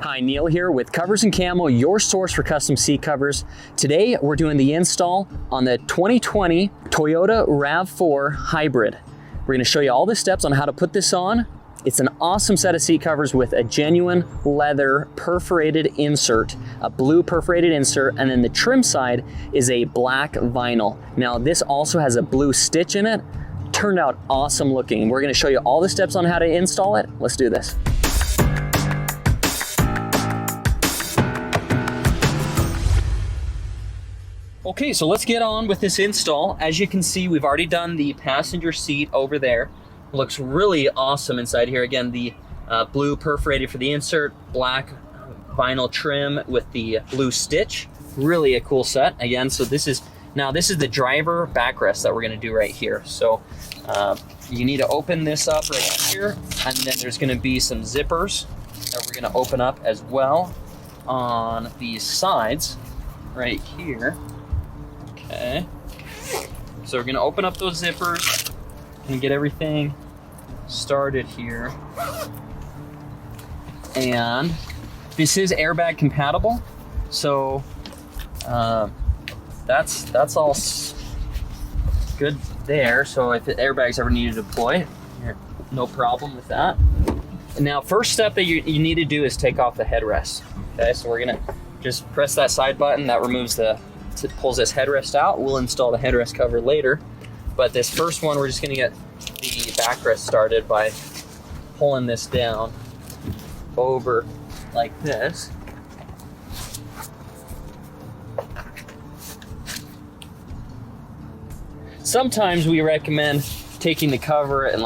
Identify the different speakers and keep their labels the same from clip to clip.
Speaker 1: Hi, Neil here with Covers Camo, your source for custom seat covers. Today, we're doing the install on the 2020 Toyota RAV4 Hybrid. We're gonna show you all the steps on how to put this on. It's an awesome set of seat covers with a genuine leather perforated insert, a blue perforated insert, and then the trim side is a black vinyl. Now, this also has a blue stitch in it. Turned out awesome looking. We're gonna show you all the steps on how to install it. Let's do this. Okay, so let's get on with this install. As you can see, we've already done the passenger seat over there. Looks really awesome inside here. Again, the blue perforated for the insert, black vinyl trim with the blue stitch. Really a cool set. Again, so this is the driver backrest that we're gonna do right here. So you need to open this up right here, and then there's gonna be some zippers that we're gonna open up as well on these sides right here. Okay, so we're gonna open up those zippers and get everything started here. And this is airbag compatible, so that's all good there. So if the airbags ever need to deploy, no problem with that. Now, first step that you need to do is take off the headrest. Okay, so we're gonna just press that side button that removes pulls this headrest out. We'll install the headrest cover later, but this first one, we're just gonna get the backrest started by pulling this down over like this. Sometimes we recommend taking the cover and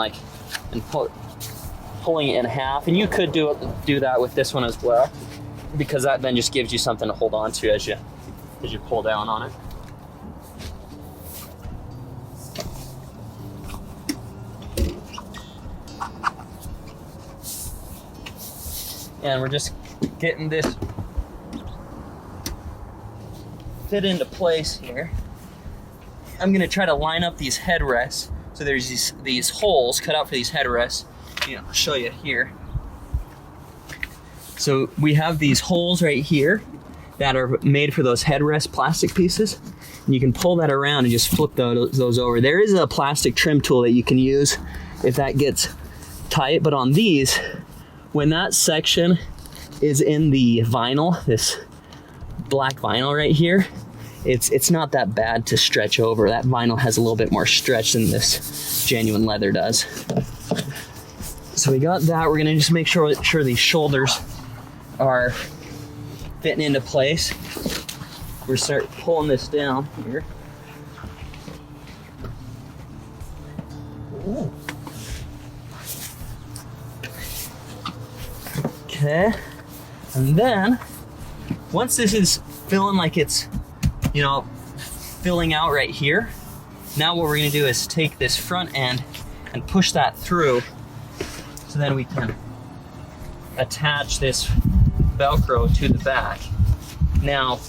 Speaker 1: pulling it in half, and you could do that with this one as well, because that then just gives you something to hold on to as you pull down on it. And we're just getting this fit into place here. I'm gonna try to line up these headrests. So there's these holes cut out for these headrests. I'll show you here. So we have these holes right here that are made for those headrest plastic pieces. And you can pull that around and just flip those over. There is a plastic trim tool that you can use if that gets tight, but on these, when that section is in the vinyl, this black vinyl right here, it's not that bad to stretch over. That vinyl has a little bit more stretch than this genuine leather does. So we got that. We're gonna just make sure these shoulders are fitting into place. We're start pulling this down here. Ooh. Okay, and then once this is feeling like it's filling out right here, now what we're gonna do is take this front end and push that through, so then we can attach this Velcro to the back. Now,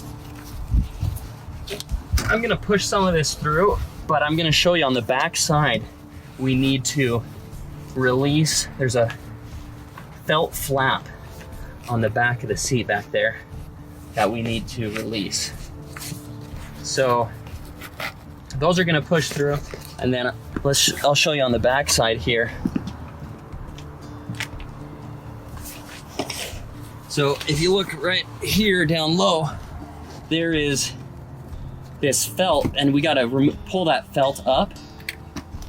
Speaker 1: I'm gonna push some of this through, but I'm gonna show you on the back side, we need to release. There's a felt flap on the back of the seat back there that we need to release. So those are gonna push through, and then I'll show you on the back side here. So if you look right here down low, there is this felt, and we gotta pull that felt up.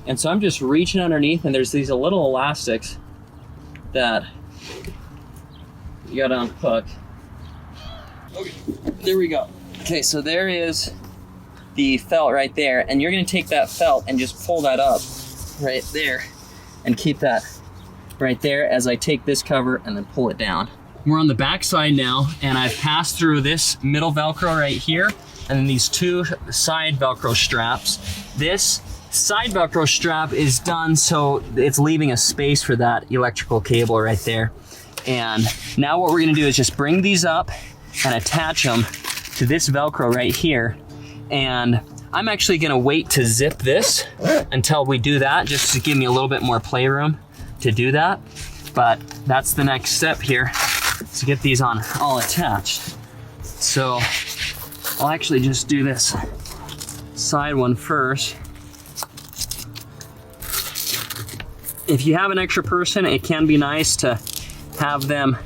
Speaker 1: And so I'm just reaching underneath, and there's these little elastics that you gotta unhook. Okay, there we go. Okay, so there is the felt right there, and you're gonna take that felt and just pull that up right there and keep that right there as I take this cover and then pull it down. We're on the back side now, and I've passed through this middle Velcro right here, and then these two side Velcro straps. This side Velcro strap is done so it's leaving a space for that electrical cable right there. And now what we're gonna do is just bring these up and attach them to this Velcro right here. And I'm actually gonna wait to zip this until we do that, just to give me a little bit more playroom to do that. But that's the next step here. to get these on all attached. So I'll actually just do this side one first. If you have an extra person, it can be nice to have them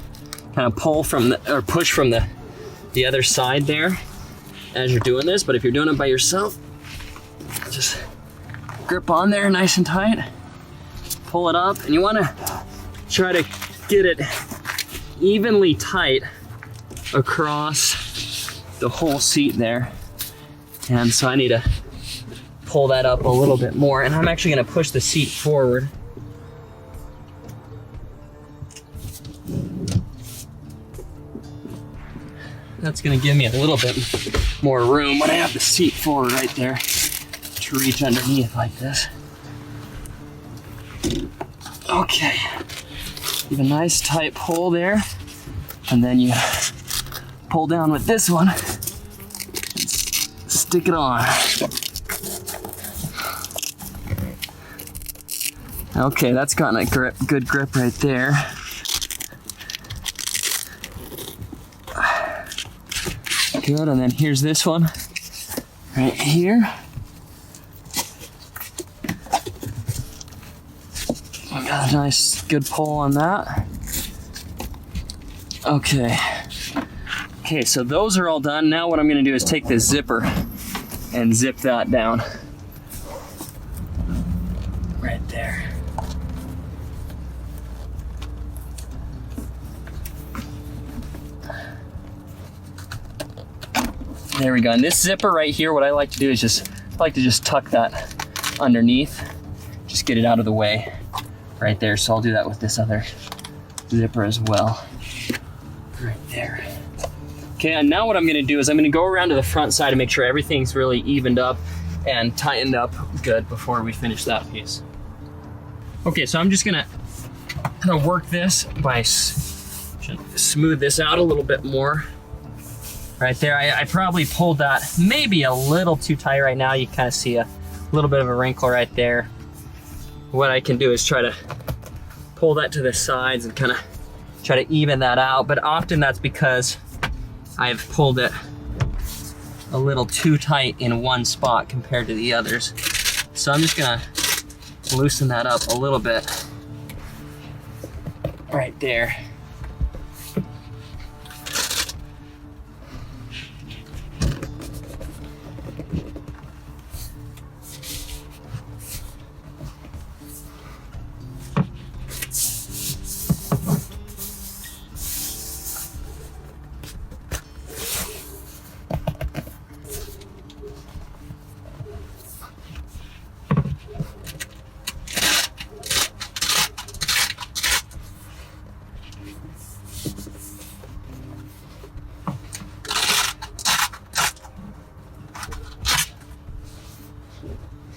Speaker 1: kind of pull from or push from the other side there as you're doing this. But if you're doing it by yourself, just grip on there nice and tight, pull it up, and you want to try to get it evenly tight across the whole seat there. And so I need to pull that up a little bit more, and I'm actually going to push the seat forward. That's going to give me a little bit more room when I have the seat forward right there to reach underneath like this. Okay, give a nice tight pull there, and then you pull down with this one, stick it on. Okay, that's gotten a good grip right there. Good, and then here's this one right here. Got a nice good pull on that. Okay, so those are all done. Now what I'm gonna do is take this zipper and zip that down. Right there. There we go. And this zipper right here, what I like to do is just tuck that underneath. Just get it out of the way right there. So I'll do that with this other zipper as well. Right there. Okay, and now what I'm gonna do is I'm gonna go around to the front side and make sure everything's really evened up and tightened up good before we finish that piece. Okay, so I'm just gonna kind of work this by smooth this out a little bit more. Right there, I probably pulled that maybe a little too tight right now. You kind of see a little bit of a wrinkle right there. What I can do is try to pull that to the sides and kind of try to even that out, but often that's because I've pulled it a little too tight in one spot compared to the others. So I'm just gonna loosen that up a little bit right there.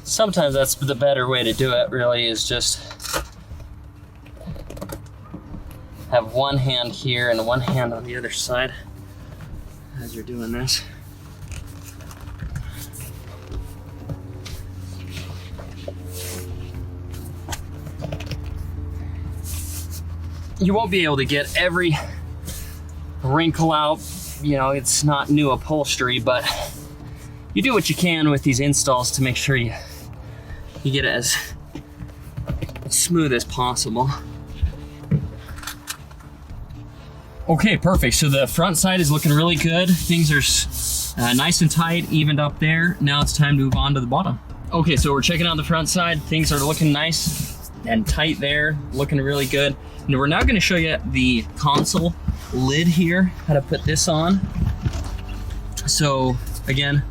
Speaker 1: Sometimes that's the better way to do it, really, is just have one hand here and one hand on the other side as you're doing this. You won't be able to get every wrinkle out, you know, it's not new upholstery, but you do what you can with these installs to make sure you get it as smooth as possible. Okay, perfect. So the front side is looking really good. Things are nice and tight, evened up there. Now it's time to move on to the bottom. Okay, so we're checking out the front side. Things are looking nice and tight there, looking really good. And we're now gonna show you the console lid here, how to put this on. So again,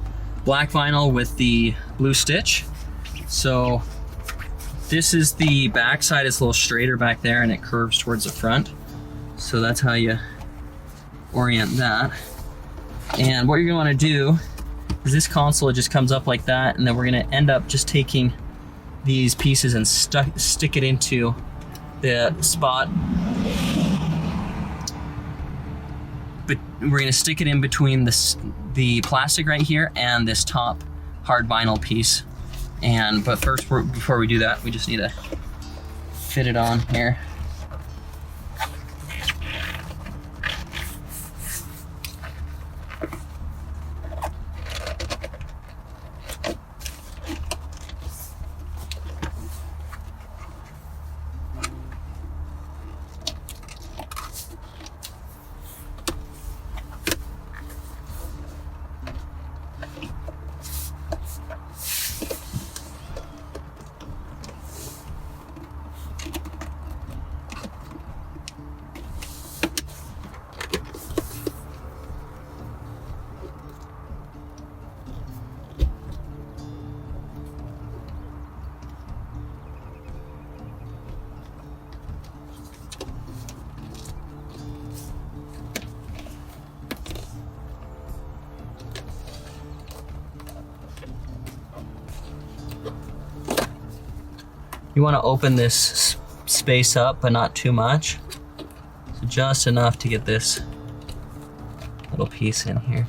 Speaker 1: black vinyl with the blue stitch. So this is the back side. It's a little straighter back there and it curves towards the front. So that's how you orient that. And what you're gonna wanna do is this console, it just comes up like that, and then we're gonna end up just taking these pieces and stick it into the spot. But we're gonna stick it in between the plastic right here and this top hard vinyl piece. But first, before we do that, we just need to fit it on here. You want to open this space up, but not too much. So just enough to get this little piece in here.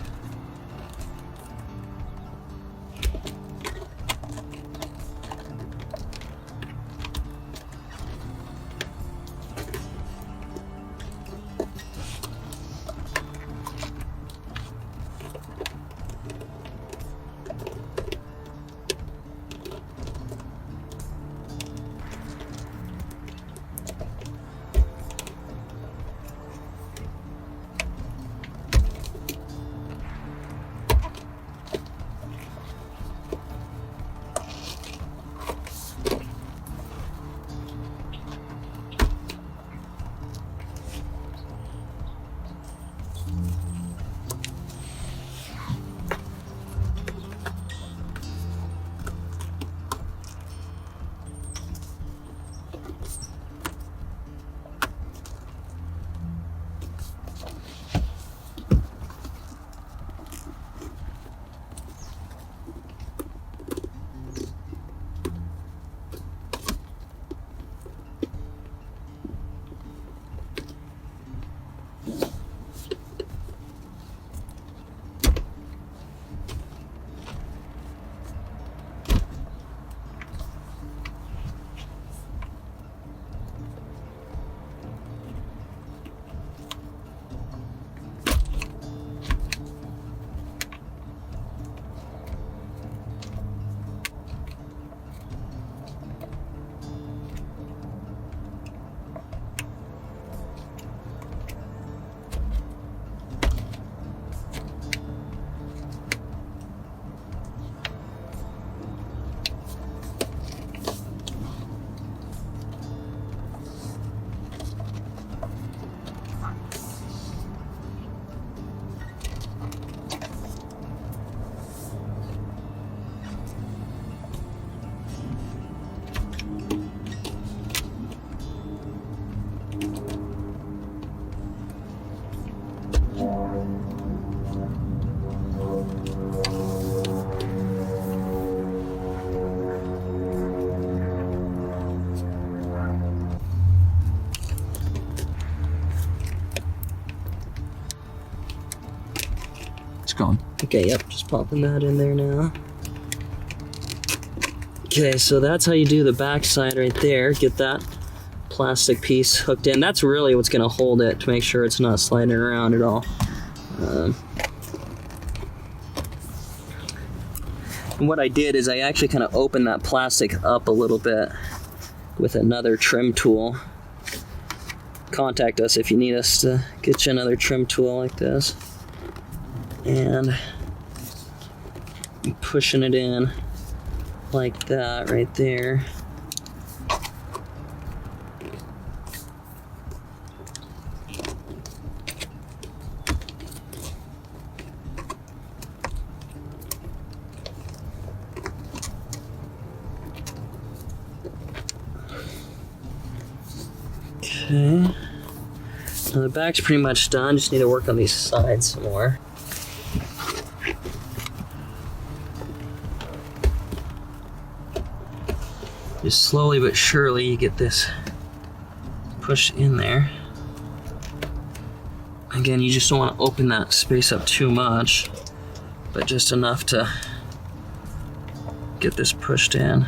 Speaker 2: Going.
Speaker 1: Okay, yep, just popping that in there now. Okay, so that's how you do the back side right there. Get that plastic piece hooked in. That's really what's gonna hold it to make sure it's not sliding around at all. And what I did is I actually kind of opened that plastic up a little bit with another trim tool. Contact us if you need us to get you another trim tool like this. And pushing it in like that right there. Okay. Now the back's pretty much done. Just need to work on these sides some more. Just slowly but surely you get this pushed in there. Again, you just don't want to open that space up too much, but just enough to get this pushed in.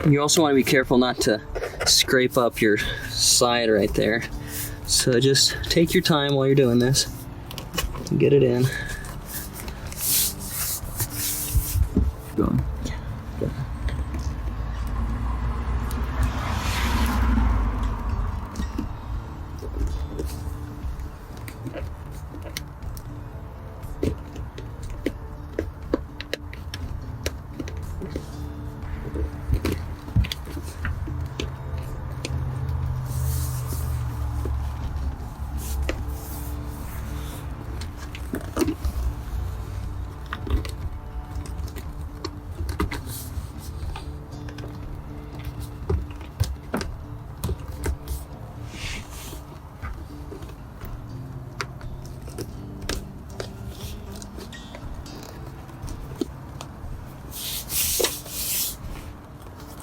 Speaker 1: You also want to be careful not to scrape up your side right there. So just take your time while you're doing this and get it in. Going. Yeah.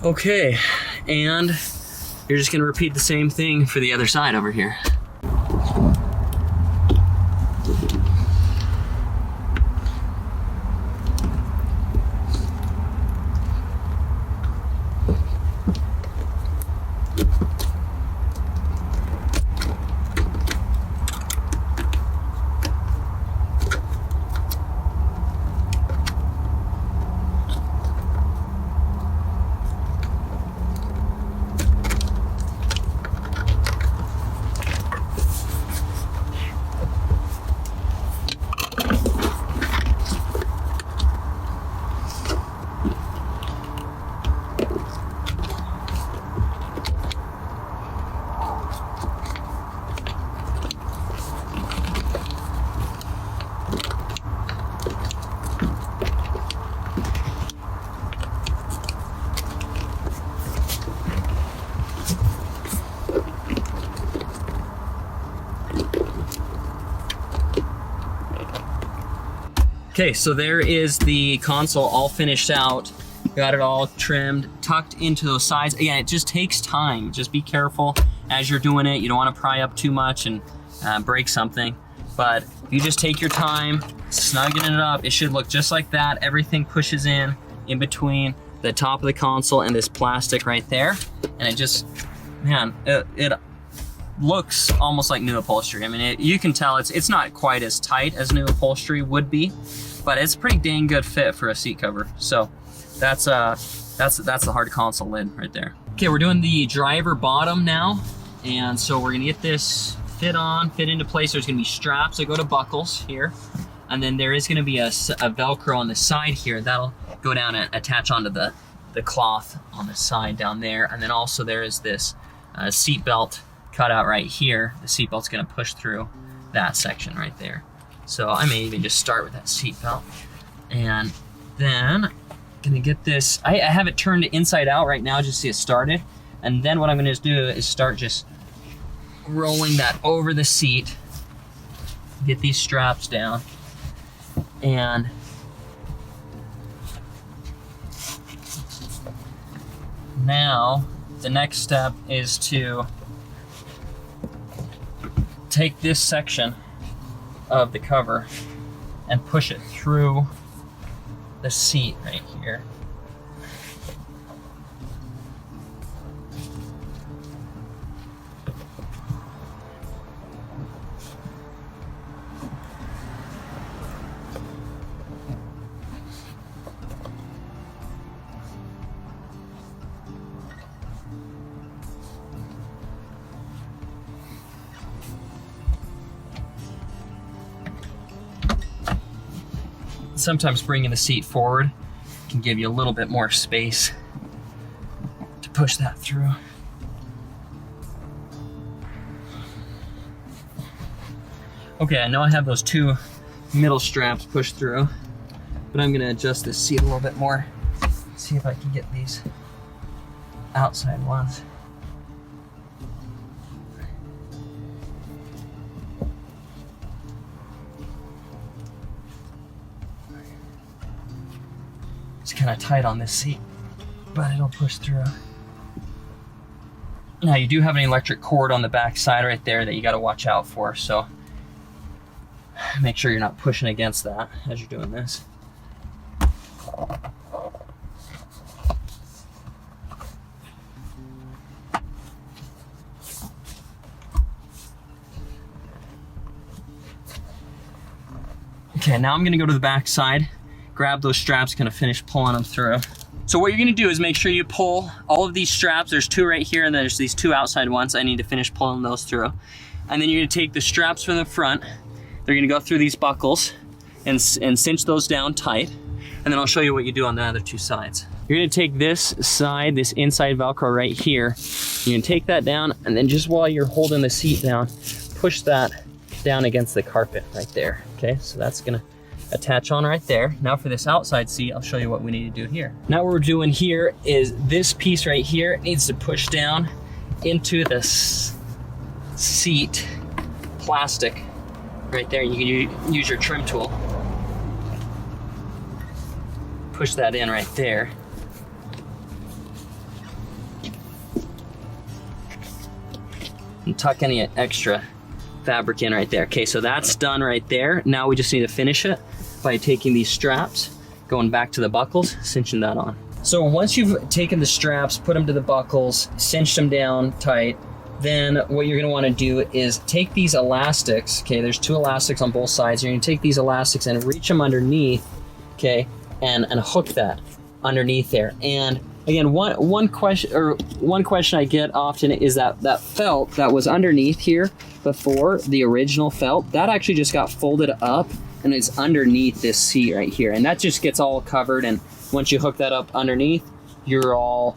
Speaker 1: Okay, and you're just gonna repeat the same thing for the other side over here. Okay, so there is the console all finished out. Got it all trimmed, tucked into those sides. Again, it just takes time. Just be careful as you're doing it. You don't want to pry up too much and break something. But if you just take your time, snugging it up, it should look just like that. Everything pushes in between the top of the console and this plastic right there. And it just, man, it looks almost like new upholstery. I mean, you can tell it's not quite as tight as new upholstery would be, but it's a pretty dang good fit for a seat cover. So that's the hard console lid right there. Okay, we're doing the driver bottom now. And so we're gonna get this fit into place. There's gonna be straps that go to buckles here. And then there is gonna be a Velcro on the side here. That'll go down and attach onto the cloth on the side down there. And then also there is this seat belt cut out right here. The seat belt's gonna push through that section right there. So I may even just start with that seat belt. And then gonna get this, I have it turned inside out right now just to get started. And then what I'm gonna do is start just rolling that over the seat, get these straps down, and now the next step is to take this section of the cover and push it through the seat right here. Sometimes bringing the seat forward can give you a little bit more space to push that through. Okay, I know I have those two middle straps pushed through, but I'm gonna adjust this seat a little bit more. See if I can get these outside ones. It's kind of tight on this seat, but it'll push through. Now you do have an electric cord on the back side right there that you got to watch out for, so make sure you're not pushing against that as you're doing this. Okay, now I'm gonna go to the back side, grab those straps, gonna finish pulling them through. So what you're gonna do is make sure you pull all of these straps. There's 2 right here, and there's these 2 outside ones. I need to finish pulling those through. And then you're gonna take the straps from the front. They're gonna go through these buckles and cinch those down tight. And then I'll show you what you do on the other 2 sides. You're gonna take this side, this inside Velcro right here. You're gonna take that down, and then just while you're holding the seat down, push that down against the carpet right there. Okay, so that's gonna attach on right there. Now for this outside seat, I'll show you what we need to do here. Now what we're doing here is this piece right here needs to push down into this seat plastic right there. You can use your trim tool. Push that in right there. And tuck any extra fabric in right there. Okay, so that's done right there. Now we just need to finish it by taking these straps, going back to the buckles, cinching that on. So once you've taken the straps, put them to the buckles, cinched them down tight, then what you're gonna wanna do is take these elastics, okay, there's 2 elastics on both sides. You're gonna take these elastics and reach them underneath, okay, and hook that underneath there. And again, one question I get often is that felt that was underneath here before, the original felt, that actually just got folded up and it's underneath this seat right here. And that just gets all covered, and once you hook that up underneath, you're all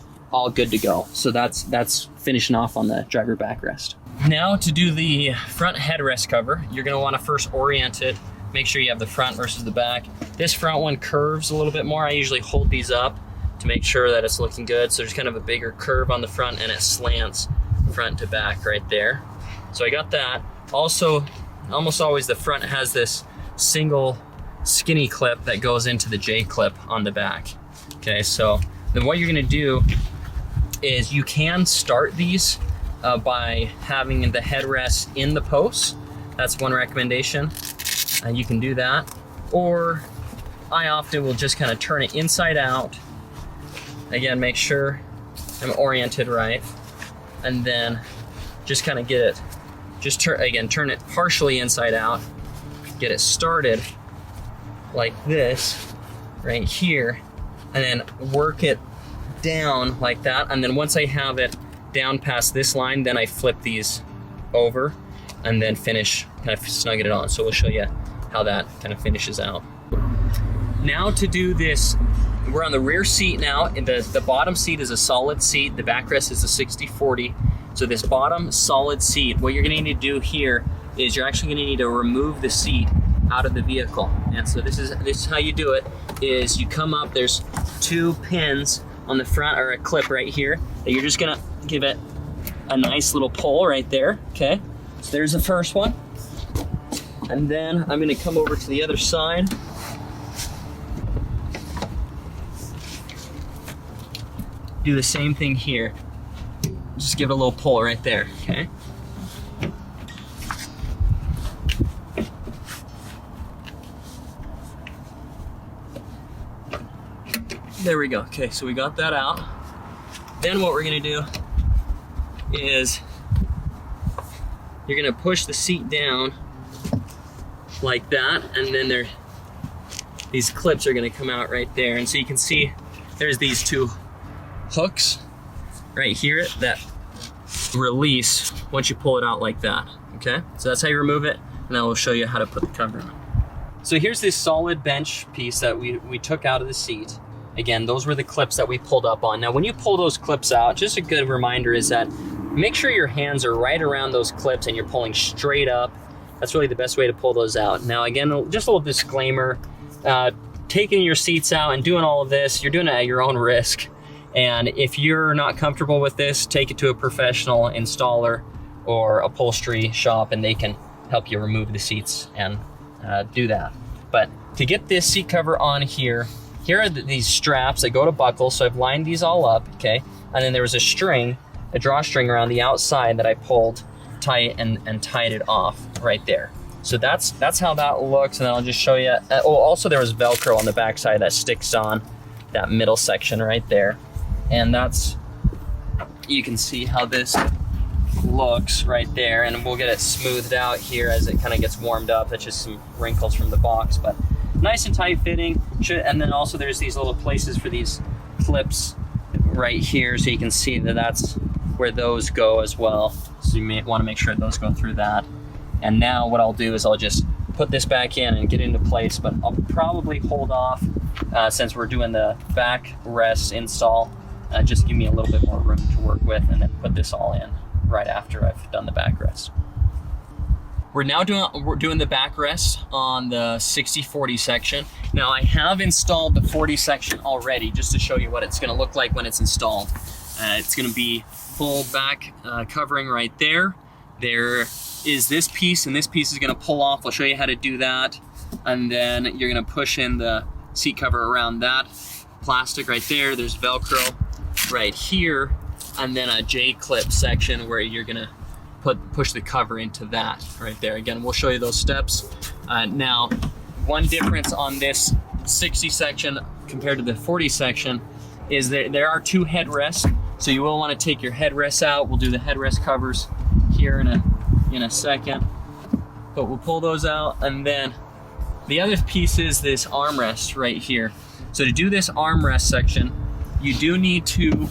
Speaker 1: good to go. So that's finishing off on the driver backrest. Now to do the front headrest cover, you're gonna wanna first orient it, make sure you have the front versus the back. This front one curves a little bit more. I usually hold these up to make sure that it's looking good. So there's kind of a bigger curve on the front, and it slants front to back right there. So I got that. Also, almost always the front has this single skinny clip that goes into the J clip on the back. Okay, so then what you're gonna do is you can start these by having the headrest in the posts. That's one recommendation. You can do that. Or I often will just kind of turn it inside out. Again, make sure I'm oriented right. And then just kind of get it, turn it partially inside out. Get it started like this right here, and then work it down like that. And then once I have it down past this line, then I flip these over and then finish kind of snugging it on. So we'll show you how that kind of finishes out. Now to do this, we're on the rear seat now. The bottom seat is a solid seat. The backrest is a 60/40. So this bottom solid seat, what you're gonna need to do here is you're actually gonna need to remove the seat out of the vehicle. And so this is how you do it, is you come up, there's 2 pins on the front, or a clip right here, that you're just gonna give it a nice little pull right there, okay? So there's the first one. And then I'm gonna come over to the other side. Do the same thing here. Just give it a little pull right there, okay? There we go. Okay, so we got that out. Then what we're gonna do is you're gonna push the seat down like that, and then these clips are gonna come out right there. And so you can see there's these 2 hooks right here that release once you pull it out like that, okay? So that's how you remove it, and then we'll show you how to put the cover on. So here's this solid bench piece that we took out of the seat. Again, those were the clips that we pulled up on. Now, when you pull those clips out, just a good reminder is that make sure your hands are right around those clips and you're pulling straight up. That's really the best way to pull those out. Now, again, just a little disclaimer, taking your seats out and doing all of this, you're doing it at your own risk. And if you're not comfortable with this, take it to a professional installer or upholstery shop, and they can help you remove the seats and do that. But to get this seat cover on here are these straps that go to buckle. So I've lined these all up, okay? And then there was a string, a drawstring around the outside that I pulled tight and tied it off right there. So that's how that looks. And then I'll just show you. Oh, also there was Velcro on the backside that sticks on that middle section right there. And you can see how this looks right there, and we'll get it smoothed out here as it kind of gets warmed up. That's just some wrinkles from the box, but nice and tight fitting. And then also there's these little places for these clips right here, so you can see that that's where those go as well. So you may want to make sure those go through that. And now what I'll do is I'll just put this back in and get into place, but I'll probably hold off since we're doing the backrest install. Just give me a little bit more room to work with, and then put this all in right after I've done the backrest. We're now doing the backrest on the 60/40 section. Now I have installed the 40 section already, just to show you what it's gonna look like when it's installed. It's gonna be full back covering right there. There is this piece, and this piece is gonna pull off. I'll show you how to do that. And then you're gonna push in the seat cover around that plastic right there. There's Velcro right here, and then a J-clip section where you're gonna push the cover into that right there. Again, we'll show you those steps. Now, one difference on this 60 section compared to the 40 section is there are two headrests, so you will want to take your headrests out. We'll do the headrest covers here in a second, but we'll pull those out. And then the other piece is this armrest right here. So to do this armrest section, you do need to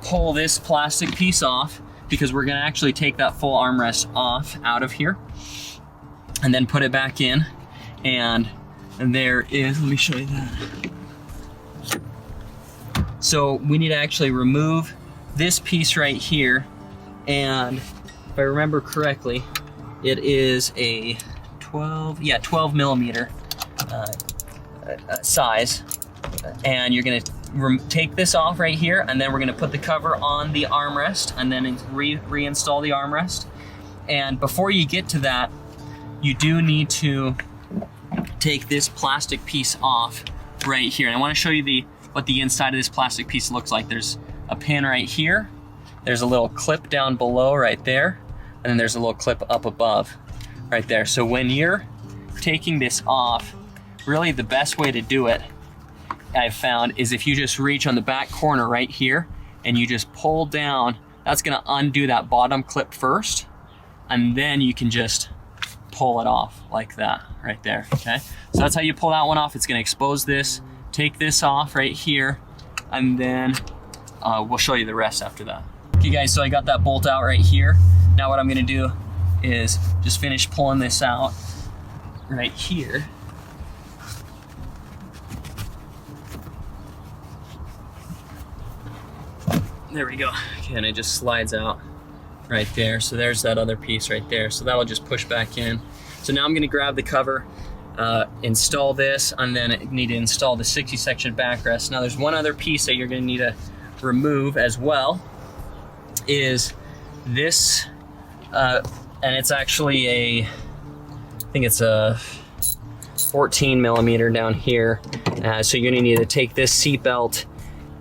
Speaker 1: pull this plastic piece off, because we're gonna actually take that full armrest off out of here and then put it back in. And there is, let me show you that. So we need to actually remove this piece right here. And if I remember correctly, it is a 12 millimeter size. And you're gonna take this off right here, and then we're gonna put the cover on the armrest, and then reinstall the armrest. And before you get to that, you do need to take this plastic piece off right here. And I wanna show you what the inside of this plastic piece looks like. There's a pin right here, there's a little clip down below right there, and then there's a little clip up above right there. So when you're taking this off, really the best way to do it, I've found, is if you just reach on the back corner right here and you just pull down, that's gonna undo that bottom clip first, and then you can just pull it off like that right there, okay? So that's how you pull that one off. It's gonna expose this, take this off right here, and then we'll show you the rest after that. Okay guys, so I got that bolt out right here. Now what I'm gonna do is just finish pulling this out right here. There we go. Okay, and it just slides out right there. So there's that other piece right there. So that'll just push back in. So now I'm gonna grab the cover, install this, and then I need to install the 60 section backrest. Now there's one other piece that you're gonna need to remove as well, is this, and it's actually I think it's a 14 millimeter down here. So you're gonna need to take this seat belt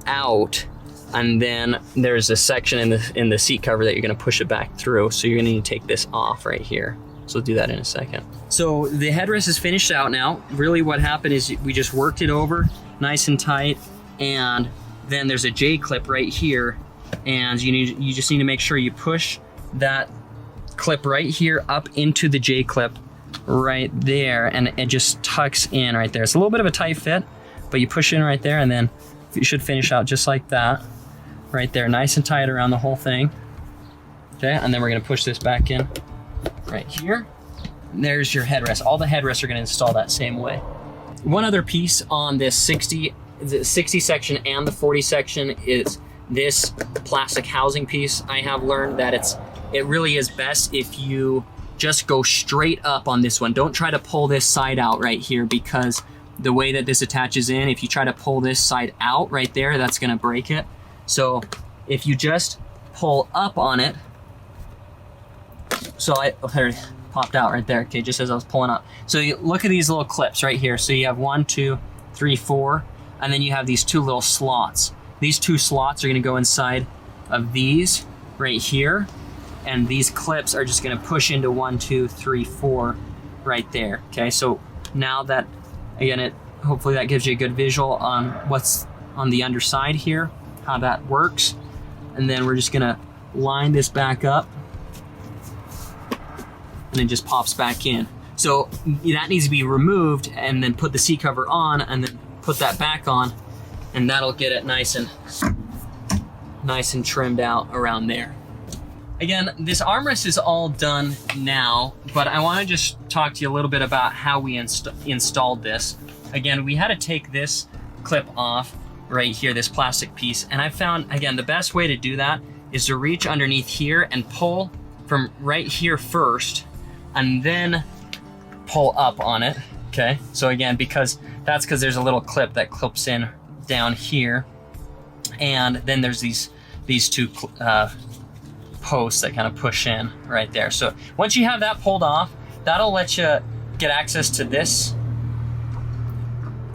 Speaker 1: out, and then there's a section in the seat cover that you're gonna push it back through. So you're gonna need to take this off right here. So we'll do that in a second. So the headrest is finished out now. Really what happened is we just worked it over nice and tight, and then there's a J-clip right here, and you just need to make sure you push that clip right here up into the J-clip right there, and it just tucks in right there. It's a little bit of a tight fit, but you push in right there, and then you should finish out just like that. Right there, nice and tight around the whole thing. Okay, and then we're gonna push this back in right here. And there's your headrest. All the headrests are gonna install that same way. One other piece on this 60 section and the 40 section is this plastic housing piece. I have learned that it really is best if you just go straight up on this one. Don't try to pull this side out right here, because the way that this attaches in, if you try to pull this side out right there, that's gonna break it. So if you just pull up on it, so there it popped out right there, okay, just as I was pulling up. So you look at these little clips right here. So you have 1, 2, 3, 4, and then you have these two little slots. These two slots are gonna go inside of these right here, and these clips are just gonna push into 1, 2, 3, 4 right there, okay? So now that, again, hopefully that gives you a good visual on what's on the underside here, how that works. and then we're just gonna line this back up, and it just pops back in. So that needs to be removed, and then put the seat cover on, and then put that back on, and that'll get it nice and trimmed out around there. Again, this armrest is all done now, but I want to just talk to you a little bit about how we installed this. Again, we had to take this clip off right here, this plastic piece, and I found, again, the best way to do that is to reach underneath here and pull from right here first, and then pull up on it, okay? So again, because there's a little clip that clips in down here, and then there's these two posts that kind of push in right there. So once you have that pulled off, that'll let you get access to this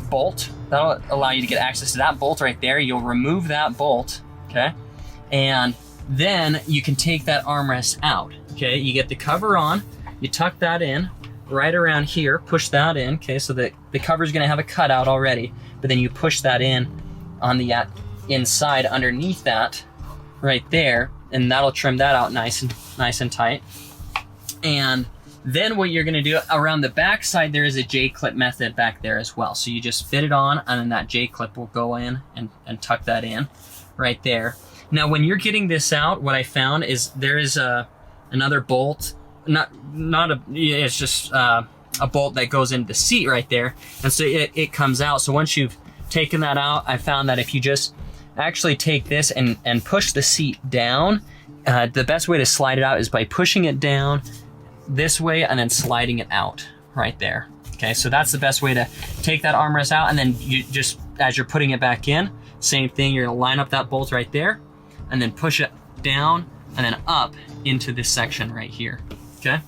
Speaker 1: bolt. That'll allow you to get access to that bolt right there. You'll remove that bolt, okay? And then you can take that armrest out, okay? You get the cover on, you tuck that in right around here, push that in, okay? So the cover's gonna have a cutout already, but then you push that in on the inside underneath that right there, and that'll trim that out nice and tight. And then what you're gonna do around the back side, there is a J-clip method back there as well. So you just fit it on, and then that J-clip will go in and tuck that in right there. Now, when you're getting this out, what I found is there is another bolt, it's just a bolt that goes into the seat right there, and so it comes out. So once you've taken that out, I found that if you just actually take this and push the seat down, the best way to slide it out is by pushing it down this way and then sliding it out right there. Okay, so that's the best way to take that armrest out, and then you just, as you're putting it back in, same thing, you're gonna line up that bolt right there and then push it down and then up into this section right here, okay?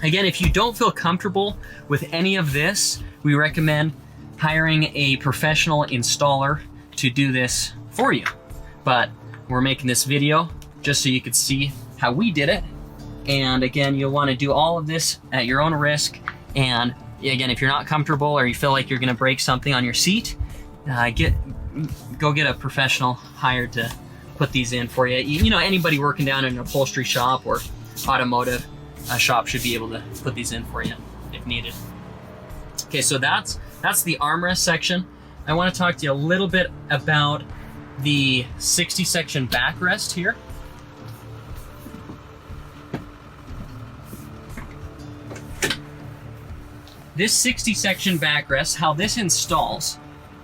Speaker 1: Again, if you don't feel comfortable with any of this, we recommend hiring a professional installer to do this for you. But we're making this video just so you could see how we did it. And again, you'll want to do all of this at your own risk. And again, if you're not comfortable or you feel like you're going to break something on your seat, go get a professional hired to put these in for you. You know, anybody working down in an upholstery shop or automotive shop should be able to put these in for you if needed. Okay, so that's the armrest section. I want to talk to you a little bit about the 60 section backrest here. This 60 section backrest, how this installs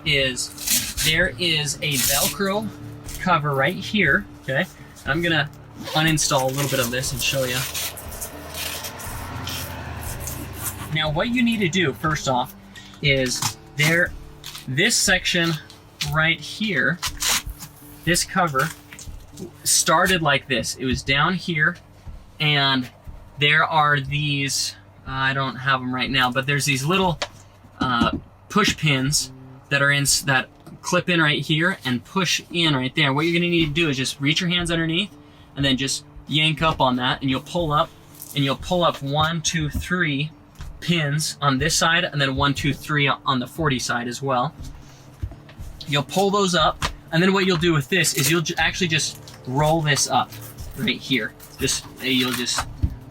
Speaker 1: is there is a Velcro cover right here, okay? I'm gonna uninstall a little bit of this and show you. Now what you need to do first off is this section right here, this cover started like this. It was down here, and there are these, I don't have them right now, but there's these little push pins that clip in right here and push in right there. What you're gonna need to do is just reach your hands underneath and then just yank up on that, and you'll pull up 1, 2, 3 pins on this side, and then 1, 2, 3 on the 40 side as well. You'll pull those up, and then what you'll do with this is you'll actually just roll this up right here.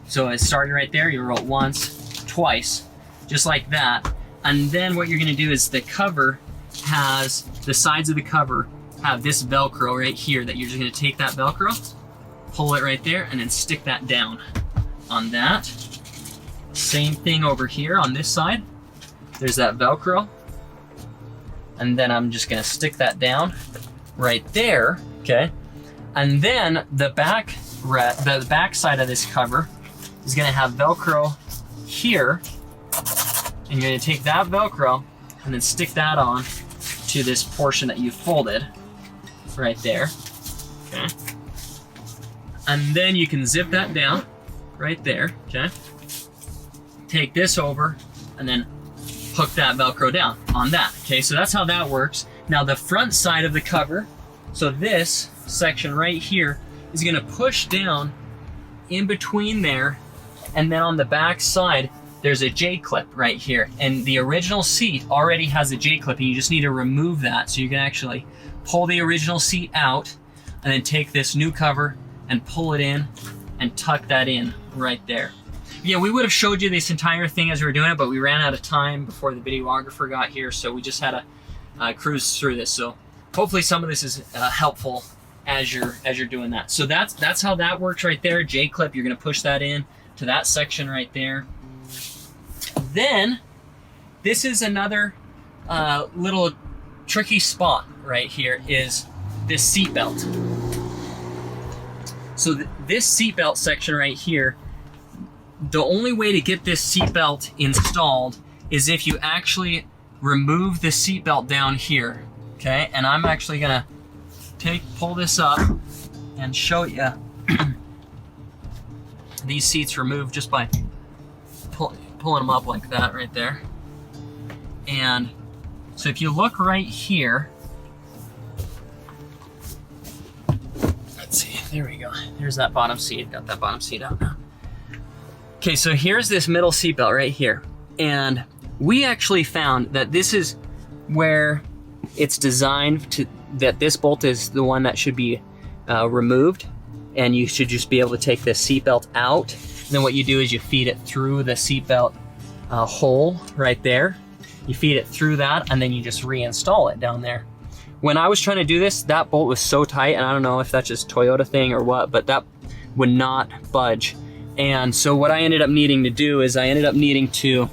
Speaker 1: So it started right there, you roll it once, twice, just like that. And then what you're gonna do is the sides of the cover have this Velcro right here that you're just gonna take that Velcro, pull it right there, and then stick that down on that. Same thing over here on this side. There's that Velcro. And then I'm just gonna stick that down right there, okay? And then the back side of this cover is gonna have Velcro here. And you're gonna take that Velcro and then stick that on to this portion that you folded right there, okay? And then you can zip that down right there, okay? Take this over and then hook that Velcro down on that, okay? So that's how that works. Now the front side of the cover, so this section right here is gonna push down in between there, and then on the back side, there's a J-clip right here, and the original seat already has a J-clip, and you just need to remove that. So you can actually pull the original seat out, and then take this new cover and pull it in and tuck that in right there. Yeah, we would have showed you this entire thing as we were doing it, but we ran out of time before the videographer got here, so we just had to cruise through this. So hopefully some of this is helpful as you're doing that. So that's how that works right there. J-clip, you're gonna push that in to that section right there. Then this is another little tricky spot right here, is this seat belt. So this seat belt section right here, the only way to get this seat belt installed is if you actually remove the seat belt down here, okay? And I'm actually gonna pull this up and show you these seats removed just by pulling them up like that right there. And so if you look right here, let's see, there we go. There's that bottom seat, got that bottom seat out now. Okay, so here's this middle seat belt right here. And we actually found that this is where it's designed to, that this bolt is the one that should be removed, and you should just be able to take this seat belt out. And then what you do is you feed it through the seat belt hole right there. You feed it through that, and then you just reinstall it down there. When I was trying to do this, that bolt was so tight, and I don't know if that's just Toyota thing or what, but that would not budge. And so what I ended up needing to do is I ended up needing to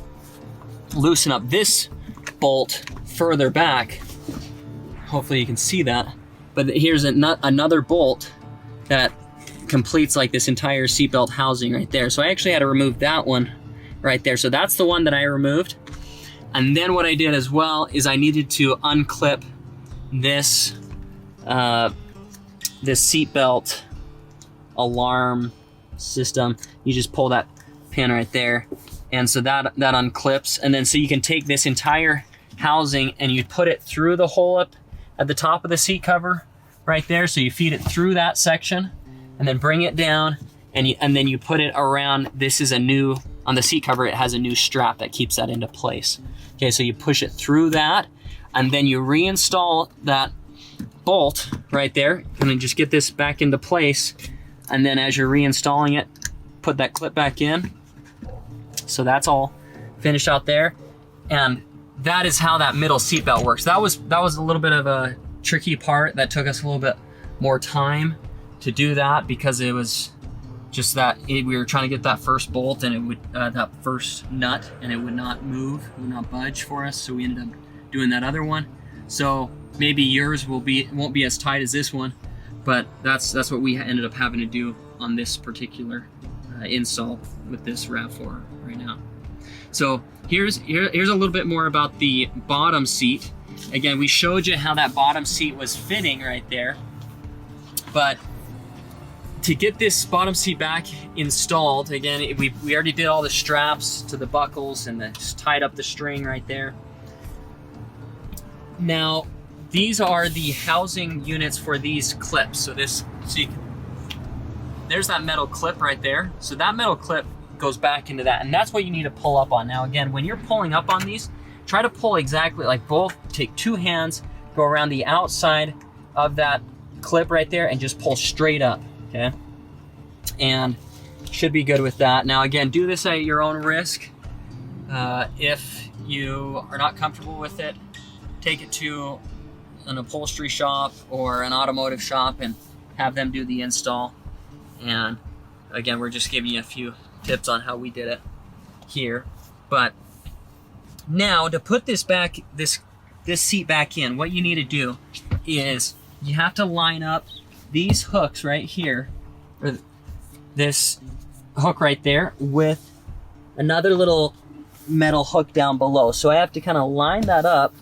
Speaker 1: loosen up this bolt further back. Hopefully you can see that. But here's another bolt that completes like this entire seatbelt housing right there. So I actually had to remove that one right there. So that's the one that I removed. And then what I did as well is I needed to unclip this this seatbelt alarm system. You just pull that pin right there, and so that unclips. And then so you can take this entire housing and you put it through the hole up at the top of the seat cover right there. So you feed it through that section and then bring it down, and then you put it around. This is a new, on the seat cover, it has a new strap that keeps that into place. Okay, so you push it through that, and then you reinstall that bolt right there, and then just get this back into place. And then as you're reinstalling it, put that clip back in. So that's all finished out there. And that is how that middle seatbelt works. That was a little bit of a tricky part that took us a little bit more time to do that, because it was just that we were trying to get that first bolt, and it would that first nut, and it would not move, it would not budge for us. So we ended up doing that other one. So maybe yours won't be as tight as this one, but that's what we ended up having to do on this particular install with this RAV4 right now. So here's a little bit more about the bottom seat. Again, we showed you how that bottom seat was fitting right there, but to get this bottom seat back installed, again, we already did all the straps to the buckles and just tied up the string right there. Now, these are the housing units for these clips. So there's that metal clip right there. So that metal clip goes back into that, and that's what you need to pull up on. Now again, when you're pulling up on these, try to pull exactly like both, take two hands, go around the outside of that clip right there, and just pull straight up, okay? And should be good with that. Now again, do this at your own risk. If you are not comfortable with it, take it to an upholstery shop or an automotive shop and have them do the install. And again, we're just giving you a few tips on how we did it here. But now to put this back, this seat back in, what you need to do is you have to line up these hooks right here, or this hook right there, with another little metal hook down below. So I have to kind of line that up,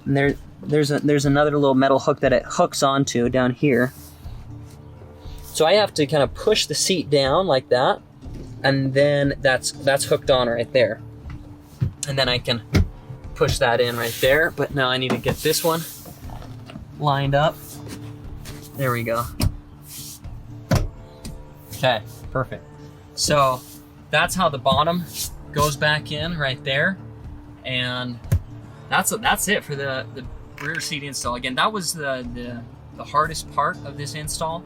Speaker 1: and there's another little metal hook that it hooks onto down here. So I have to kind of push the seat down like that, and then that's hooked on right there. And then I can push that in right there. But now I need to get this one lined up. There we go. Okay, perfect. So that's how the bottom goes back in right there. And that's it for the rear seat install. Again, that was the the hardest part of this install.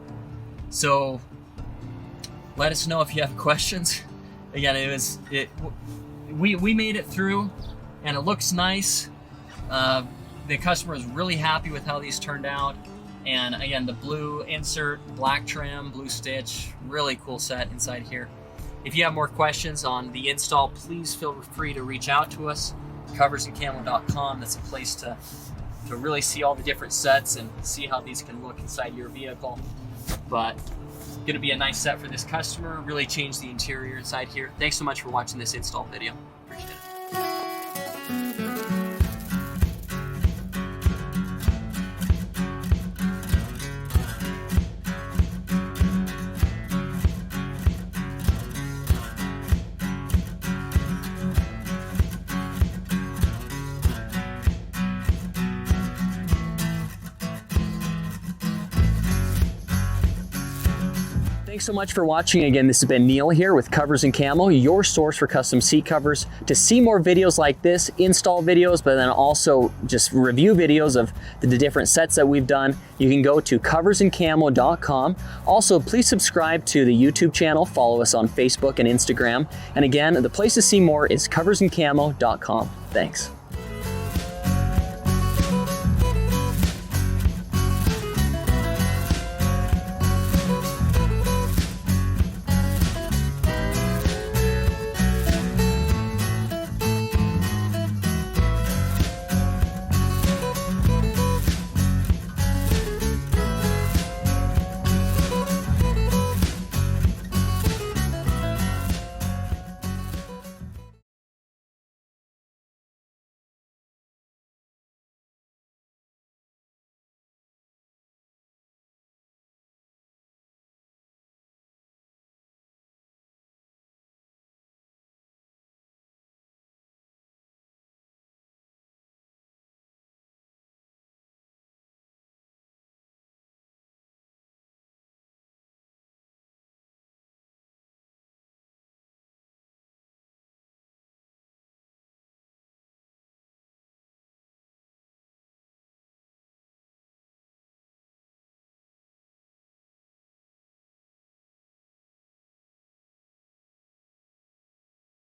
Speaker 1: So let us know if you have questions. Again, we made it through, and it looks nice. The customer is really happy with how these turned out. And again, the blue insert, black trim, blue stitch, really cool set inside here. If you have more questions on the install, please feel free to reach out to us. Coversandcamo.com. That's a place to really see all the different sets and see how these can look inside your vehicle. But going to be a nice set for this customer. Really change the interior inside here. Thanks so much for watching this install video. Appreciate it. Thanks so much for watching. Again, this has been Neil here with Covers and Camo, your source for custom seat covers. To see more videos like this, install videos, but then also just review videos of the different sets that we've done, you can go to coversandcamo.com. Also, please subscribe to the YouTube channel, follow us on Facebook and Instagram. And again, the place to see more is coversandcamo.com. Thanks.